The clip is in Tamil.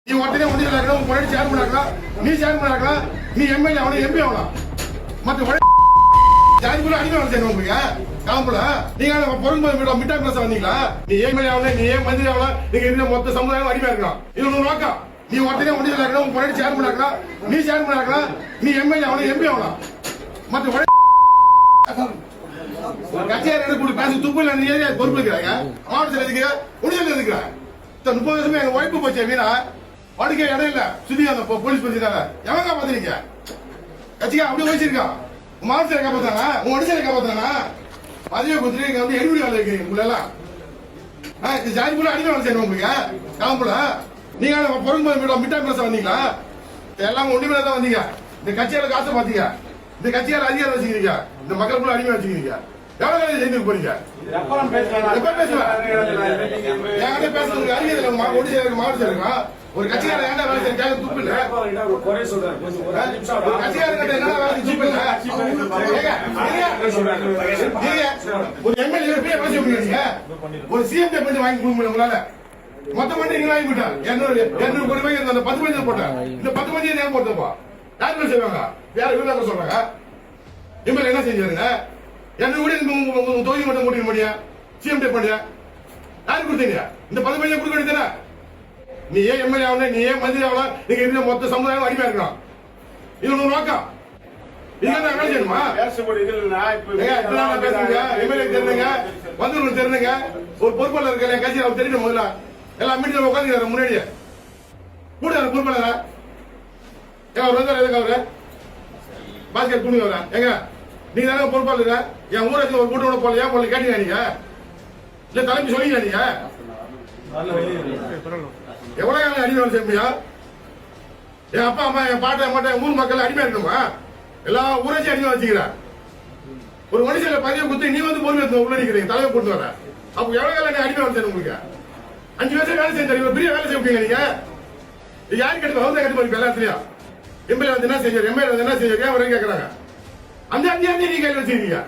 நீ ஒருத்தனே ஒன்றியல இருக்க உன் பொண்ணு சேர்மன் ஆகலாம் நீ சேர்மன் ஆகலாம் நீ எம்எல்ஏ ஆகலாம் எம்பி ஆகலாம் மத்த ஜாதிக்குள்ள அடிமை வேலை செய்யணும் உங்களுக்கு காம்புல நீங்க பொருள் மிட்டாய் பிளஸ் வந்தீங்களா நீ எம்எல்ஏ ஆகலாம் நீ ஏன் மந்திரி ஆகலாம் நீங்க இருந்த மொத்த சமுதாயம் அடிமையா இருக்கலாம் இது ஒரு நோக்கம் நீ ஒருத்தனே ஒன்றியல இருக்க உன் பொண்ணு சேர்மன் ஆகலாம் நீ சேர்மன் ஆகலாம் நீ எம்எல்ஏ ஆகலாம் எம்பி ஆகலாம் மத்த கட்சியார் கூட பேச துப்புல நீ பொறுப்பு இருக்கிறாங்க மாவட்டத்தில் இருக்கிற உடனே இருக்கிற 30 வருஷமே எங்க ஒய்ப்பு போச்சு வீணா படுக்க இடம் இல்ல சுத்தி அந்த போலீஸ் பத்தினால எவங்க காப்பாத்துறீங்க கட்சிக்கா அப்படி வச்சிருக்கான் மாவட்டத்தை காப்பாத்தானா உன் ஒடிசையில காப்பாத்தானா பதவியை கொடுத்துட்டு இங்க வந்து எடுபடி வேலை இருக்கிறீங்க உங்களை எல்லாம் ஜாதி கூட அடிமை வேலை செய்யணும் உங்களுக்கு காம்புல நீங்க பொருள் மிட்டாய் பிளஸ் வந்தீங்களா எல்லாம் ஒண்ணுமே தான் வந்தீங்க இந்த கட்சியால காசை பாத்தீங்க இந்த கட்சியால அதிகாரம் வச்சுக்கிறீங்க இந்த மக்களுக்குள்ள அடிமை வச்சுக்கிறீங்க எவ்வளவு செய்து போறீங்க பேசுறதுக்கு அறியதில்லை மாவட்டத்தில் இருக்கா ஒரு கட்சியார என்ன வேலை செய்ய துப்பு இல்ல கட்சியார என்ன வேலை துப்பு இல்ல ஒரு எம்எல்ஏ பேச முடியுங்க ஒரு சிஎம் பண்ணி வாங்கி கொடுக்க முடியும் உங்களால மொத்த மணி நீங்க வாங்கி போட்டா 200 கோடி ரூபாய் அந்த 10 மணி போட்டேன் இந்த 10 மணி ஏன் போட்டப்பா யாரு செய்வாங்க வேற வீரர்கள் சொல்றாங்க எம்எல்ஏ என்ன செஞ்சாருங்க 200 கோடி தொகுதி மட்டும் கூட்டிக்க முடியும் சிஎம் பண்ணியா யாரு கொடுத்தீங்க இந்த 10 மணி கொடுக்க வேண்டியதானே நீ ஏன் எம்எல்ஏ ஆகலாம் நீ ஏன் மந்திரி ஆகலாம் நீங்க இருந்த மொத்த சமுதாயம் அடிமையா இருக்கலாம் இது ஒரு நோக்கம் இதுதான் வேலை செய்யணுமா எம்எல்ஏ தெரிஞ்சுங்க மந்திரி தெரிஞ்சுங்க ஒரு பொறுப்பாளர் இருக்க கட்சி அவர் தெரியும் முதல்ல எல்லாம் மீட்டிங் உட்காந்து முன்னாடியே கூட பொறுப்பாளர் அவர் வந்தார் எதுக்கு அவரு பாஸ்கர் துணி வர எங்க நீங்க தானே பொறுப்பாளர் என் ஊராட்சி ஒரு கூட்டோட போல ஏன் போல கேட்டீங்க நீங்க இல்ல தலைமை சொல்லிங்க நீங்க எவ்வளவு காலம் அடிமை செய்ய முடியும் என் அப்பா அம்மா என் பாட்டை மாட்டேன் ஊர் மக்கள் அடிமையா இருக்கணுமா எல்லா ஊராட்சி அடிமை வச்சுக்கிறேன் ஒரு மனுஷன் பதிவு குத்து நீ வந்து பொறுமை உள்ளடிக்கிறீங்க தலைமை போட்டு வர அப்ப எவ்வளவு காலம் நீ அடிமை வந்து உங்களுக்கு 5 வருஷம் வேலை செஞ்சு பெரிய வேலை செய்வீங்க நீங்க யாரு கட்டு வந்து கட்டு போறீங்க எல்லாத்துலயும் எம்எல்ஏ வந்து என்ன செஞ்சாரு எம்எல்ஏ வந்து என்ன செஞ்சாரு ஏன் கேட்கறாங்க அந்த அதிகாரத்தை நீங்க கையில் வச்சிருக்கீங்க